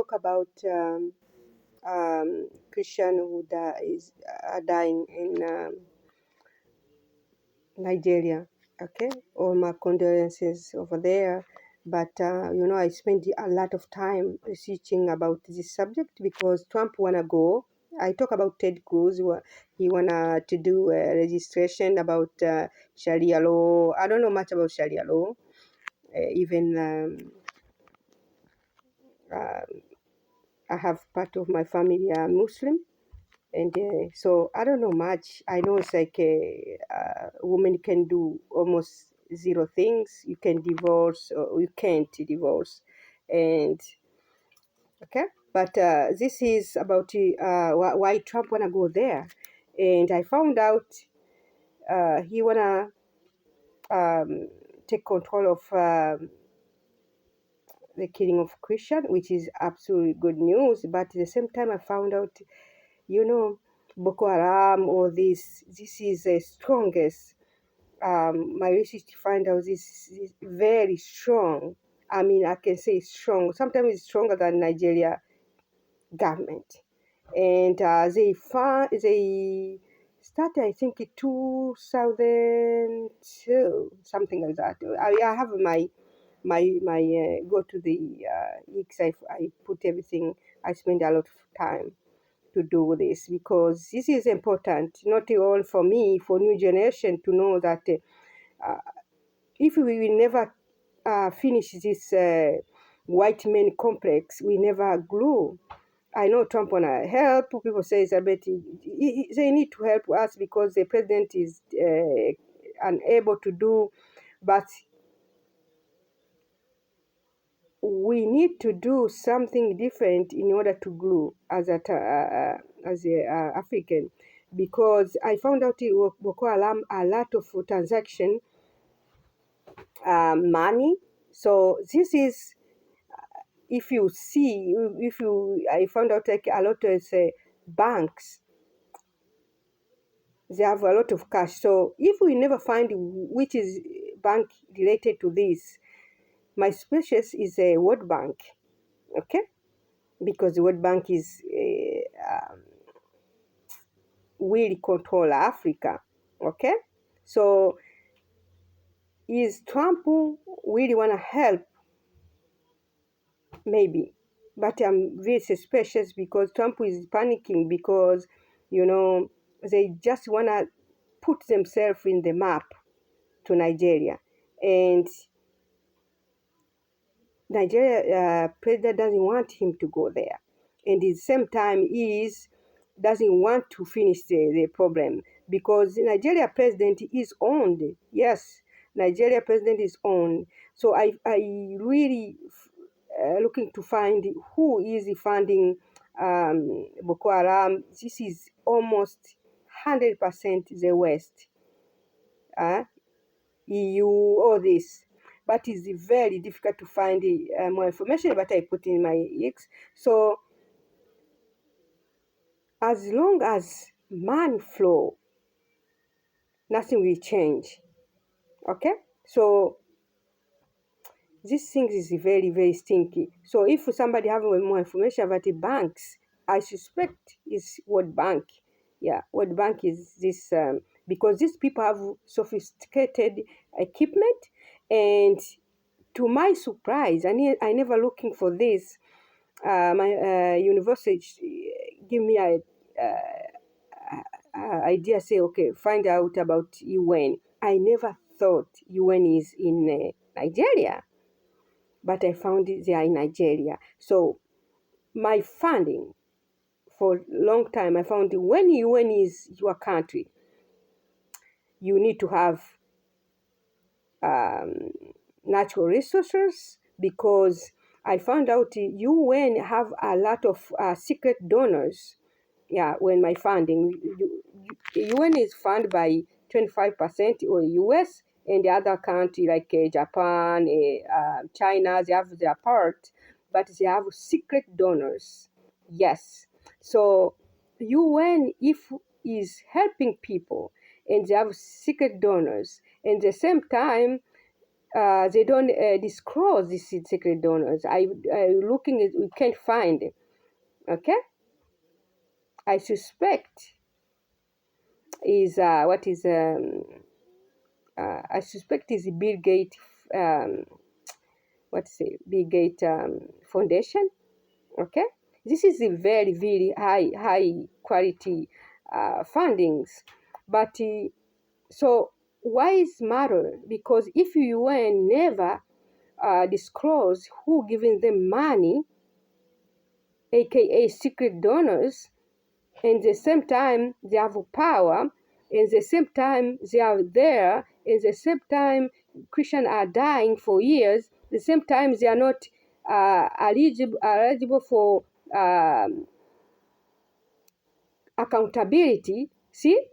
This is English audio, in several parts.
talk about Christian who are dying in Nigeria. Okay, all my condolences over there. But I spent a lot of time researching about this subject because Trump wanna go. I talk about Ted Cruz. He wanna to do a registration about Sharia law. I don't know much about Sharia law. Even I have part of my family are Muslim, and so I don't know much. I know it's like a woman can do almost zero things. You can divorce or you can't divorce, and okay. But this is about why Trump wanna go there, and I found out he wanna take control of the killing of Christian, which is absolutely good news. But at the same time, I found out, Boko Haram or this is the strongest. My research to find out this is very strong. I mean, I can say strong. Sometimes it's stronger than Nigeria government. And they started, I think, in 2002, something like that. I have my go to the X. I put everything. I spend a lot of time to do this because this is important, not only for me, for new generation to know that if we will never finish this white man complex, we never grow. I know Trump wanna help. People say Elizabeth, they need to help us because the president is unable to do, but we need to do something different in order to grow as a African, because I found out in Boko Haram a lot of transaction money. So this is if you see I found out like a lot of banks, they have a lot of cash. So if we never find which is bank related to this, my species is a World Bank, okay? Because the World Bank is will control Africa, okay? So is Trump really want to help? Maybe, but I'm very suspicious because Trump is panicking because they just want to put themselves in the map to Nigeria, and Nigeria president doesn't want him to go there, and at the same time doesn't want to finish the problem because Nigeria president is owned. Yes, Nigeria president is owned. So I really looking to find who is funding Boko Haram. This is almost 100% the West. EU, all this. But it's very difficult to find more information, but I put in my X. So as long as man flow, nothing will change. Okay? So this thing is very, very stinky. So if somebody have more information about the banks, I suspect is World Bank. Yeah, World Bank is this because these people have sophisticated equipment, and to my surprise, I never looking for this. My university give me a idea. Say, okay, find out about UN. I never thought UN is in Nigeria, but I found they are in Nigeria. So my funding for a long time, I found when UN is your country, you need to have natural resources, because I found out UN have a lot of secret donors. Yeah, when my funding, UN is funded by 25% or US, and the other country like Japan, China, they have their part, but they have secret donors. Yes, so UN if is helping people, and they have secret donors, and at the same time they don't disclose these secret donors. I looking at, we can't find. Okay, I suspect is what is I suspect is Bill Gates. Um, what's it? Bill Gates Foundation. Okay, this is a very very high quality fundings, but so why is matter? Because if UN never disclose who giving them money, aka secret donors, and the same time they have power, and the same time they are there, and the same time Christians are dying for years, the same time they are not eligible for accountability. See,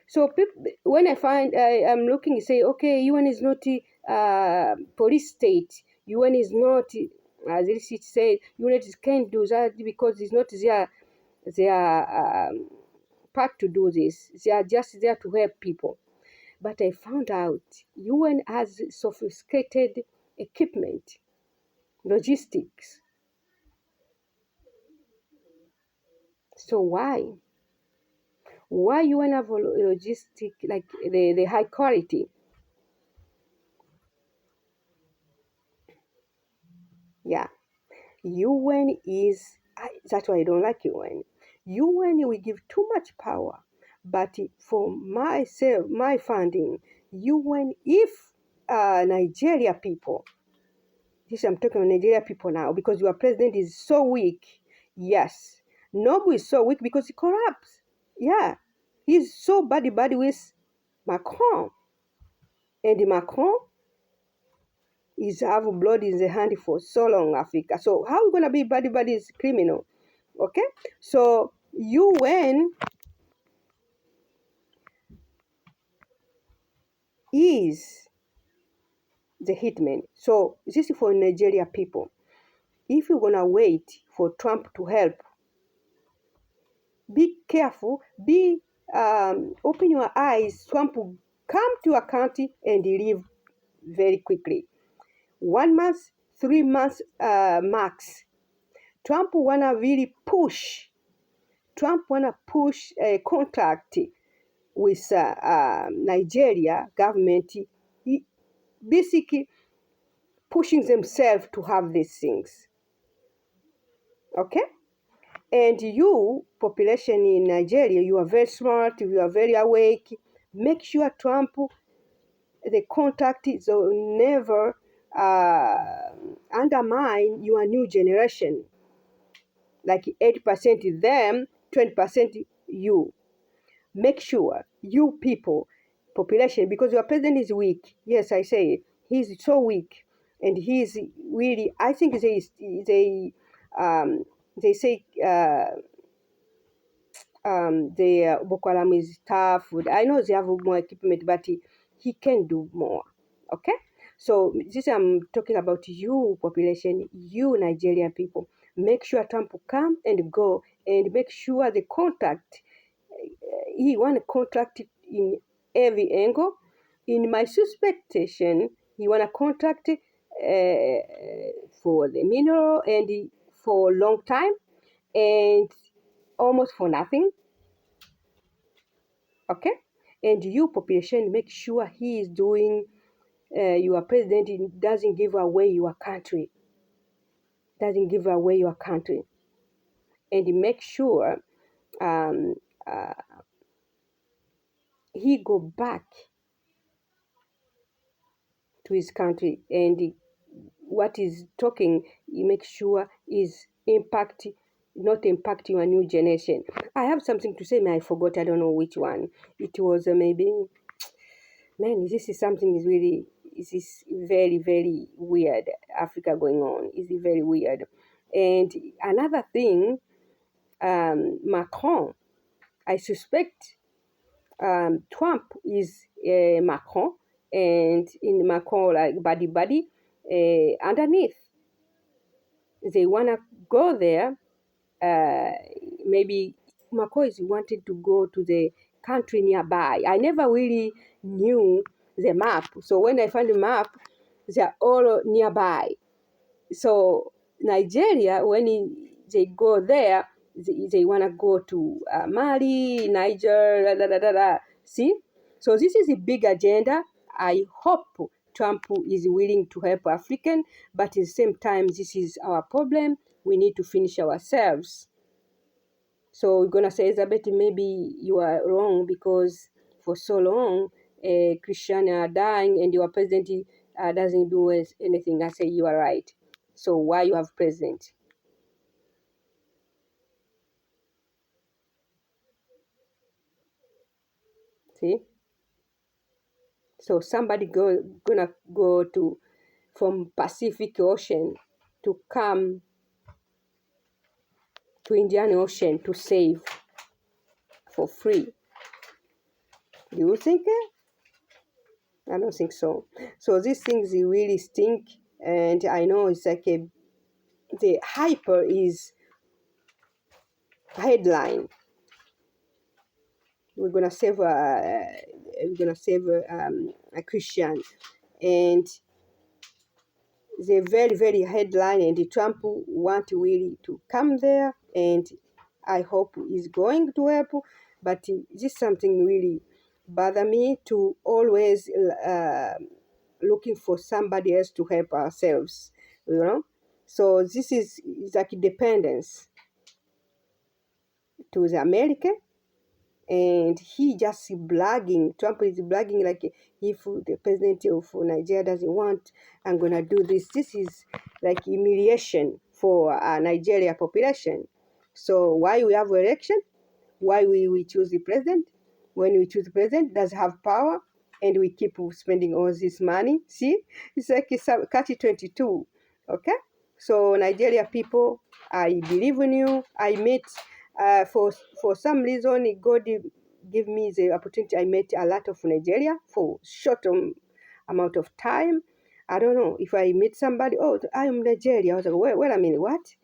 so people, when I'm looking, say, okay, UN is not police state. UN is not, as it said, UN can't do that because it's not their part to do this. They are just there to help people. But I found out UN has sophisticated equipment, logistics. So why? Why UN have a logistic like the high quality? Yeah. UN is, that's why I don't like UN. UN will give too much power. But for myself, my funding, UN, if Nigeria people, this I'm talking about Nigeria people now, because your president is so weak. Yes. Nobu is so weak because he corrupts. Yeah. He's so buddy with Macron. And Macron is have blood in the hand for so long, Africa. So how are we gonna be buddies criminal? Okay? So UN is the hitman. So this is for Nigeria people. If you're gonna wait for Trump to help, be careful, be open your eyes. Trump will come to your country and leave very quickly. 1 month, 3 months max. Trump wanna really push. Trump wanna push a contract with Nigeria government, he basically pushing themselves to have these things. Okay? And you, population in Nigeria, you are very smart, you are very awake. Make sure Trump, the contract will never undermine your new generation. Like 80% them, 20% you. Make sure you people, population, because your president is weak. Yes, I say it. He's so weak, and he's really. I think they say the Boko Haram is tough. I know they have more equipment, but he can do more. Okay, so this I'm talking about you population, you Nigerian people. Make sure Trump come and go, and make sure the contact he want to contract in every angle. In my suspectation, he want to contract for the mineral and for a long time and almost for nothing. Okay, and you population make sure he is doing. Your president doesn't give away your country. Doesn't give away your country, and make sure um, uh, he go back to his country and what is talking, you make sure is impact, not impact your new generation. I have something to say, man, I forgot, I don't know which one. It was maybe, man, this is something is really, this is very, very weird. Africa going on is very weird. And another thing, Macron, I suspect Trump is Macron, and in Macron, like buddy, underneath they want to go there. Maybe Macron is wanted to go to the country nearby. I never really knew the map. So when I found the map, they are all nearby. So Nigeria, when they go there, they want to go to Mali, Niger, da, da, da, da, da. See? So this is a big agenda. I hope Trump is willing to help African, but at the same time, this is our problem. We need to finish ourselves. So we're going to say, Elizabeth, maybe you are wrong because for so long, Christians are dying and your president doesn't do anything. I say, you are right. So why you have president? See? So somebody gonna go to from Pacific Ocean to come to Indian Ocean to save for free. Do you think? I don't think so. So these things really stink, and I know it's like the hyper is headline. We're gonna save a Christian, and the very very headline, and Trump want really to come there, and I hope he's going to help, but this something really bother me to always looking for somebody else to help ourselves, you know. So this is like dependence to the American, and he just bragging. Trump is bragging like if the president of Nigeria doesn't want, I'm gonna do this. This is like humiliation for Nigeria population. So why we have election? Why we choose the president? When we choose the president, does have power, and we keep spending all this money. See, it's like it's a catch-22. Okay, so Nigeria people, I believe in you. I met for some reason God give me the opportunity. I met a lot of Nigeria for short amount of time. I don't know if I meet somebody. Oh, I am Nigeria. I was like, wait a minute, what?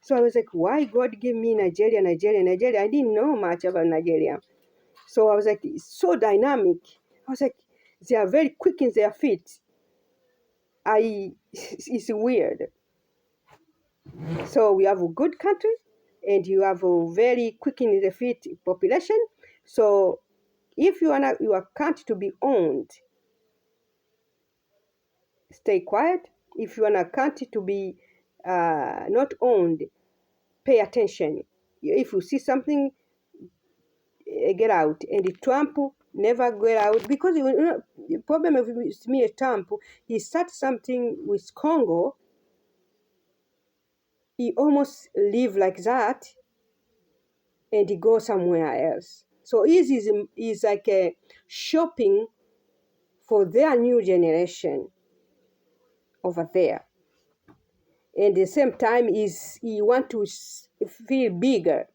So I was like, why God give me Nigeria, Nigeria, Nigeria? I didn't know much about Nigeria. So I was like, it's so dynamic. I was like, they are very quick in their feet. It's weird. So we have a good country, and you have a very quick in the feet population. So if you want your country to be owned, stay quiet. If you want a country to be not owned, pay attention. If you see something, get out. And Trump never get out because the problem with me, Trump, he started something with Congo. He almost live like that, and he go somewhere else. So he's like a shopping for their new generation over there. And at the same time, he want to feel bigger.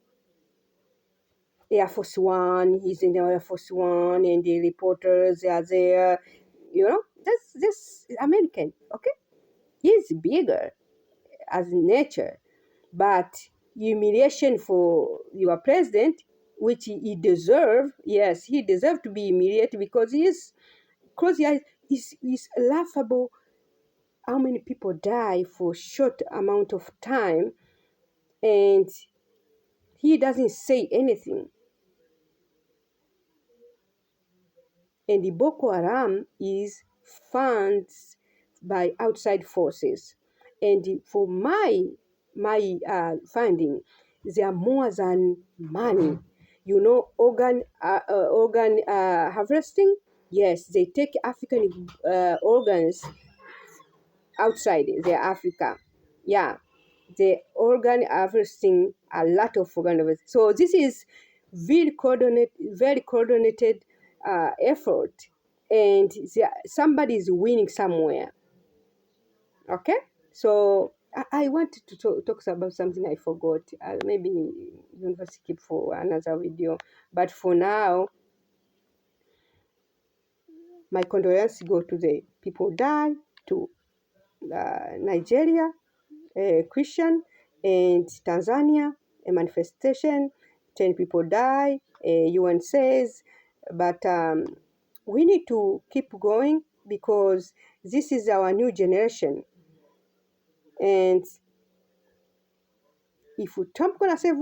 Air Force One, he's in the Air Force One, and the reporters are there. You know, that's American, okay? He's bigger as nature, but humiliation for your president, which he deserve. Yes, he deserve to be humiliated because he's laughable. How many people die for short amount of time, and he doesn't say anything. And the Boko Haram is funded by outside forces. And for my finding, they are more than money. You know, organ harvesting. Yes, they take African organs outside their Africa. Yeah, the organ harvesting, a lot of organ harvesting. So this is very coordinated effort, and somebody is winning somewhere. Okay, so I wanted to talk about something I forgot. Maybe university keep for another video, but for now, my condolences go to the people die, to Nigeria, Christian, and Tanzania, a manifestation, 10 people die, UN says, but we need to keep going because this is our new generation. And if Trump gonna save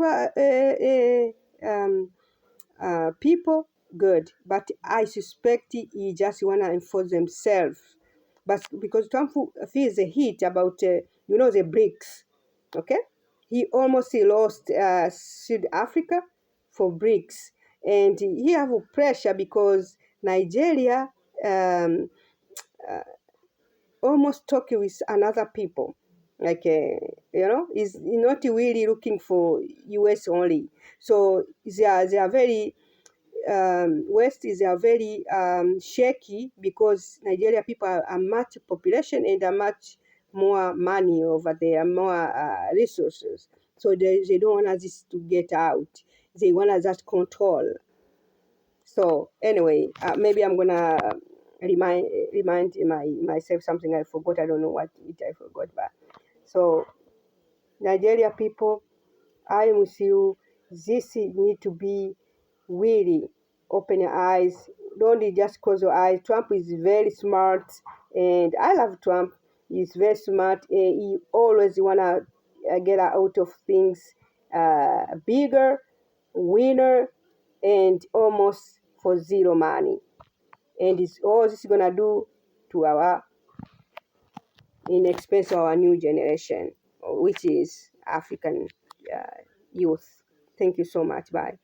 people, good. But I suspect he just wanna enforce himself. But because Trump feels the heat about the BRICS, okay? He almost lost South Africa for BRICS, and he have pressure because Nigeria um, almost talk with another people. Like, is not really looking for US only. So they are very, West is very shaky because Nigeria people are much population and are much more money over there, more resources. So they don't want this to get out. They want that control. So anyway, maybe I'm gonna remind myself something I forgot. I don't know what it I forgot, but so Nigeria people, I am with you. This need to be really open your eyes. Don't just close your eyes. Trump is very smart, and I love Trump. He's very smart. He always wanna get out of things bigger, winner, and almost for zero money. And it's all this is gonna do to our in expense of our new generation, which is African youth. Thank you so much. Bye.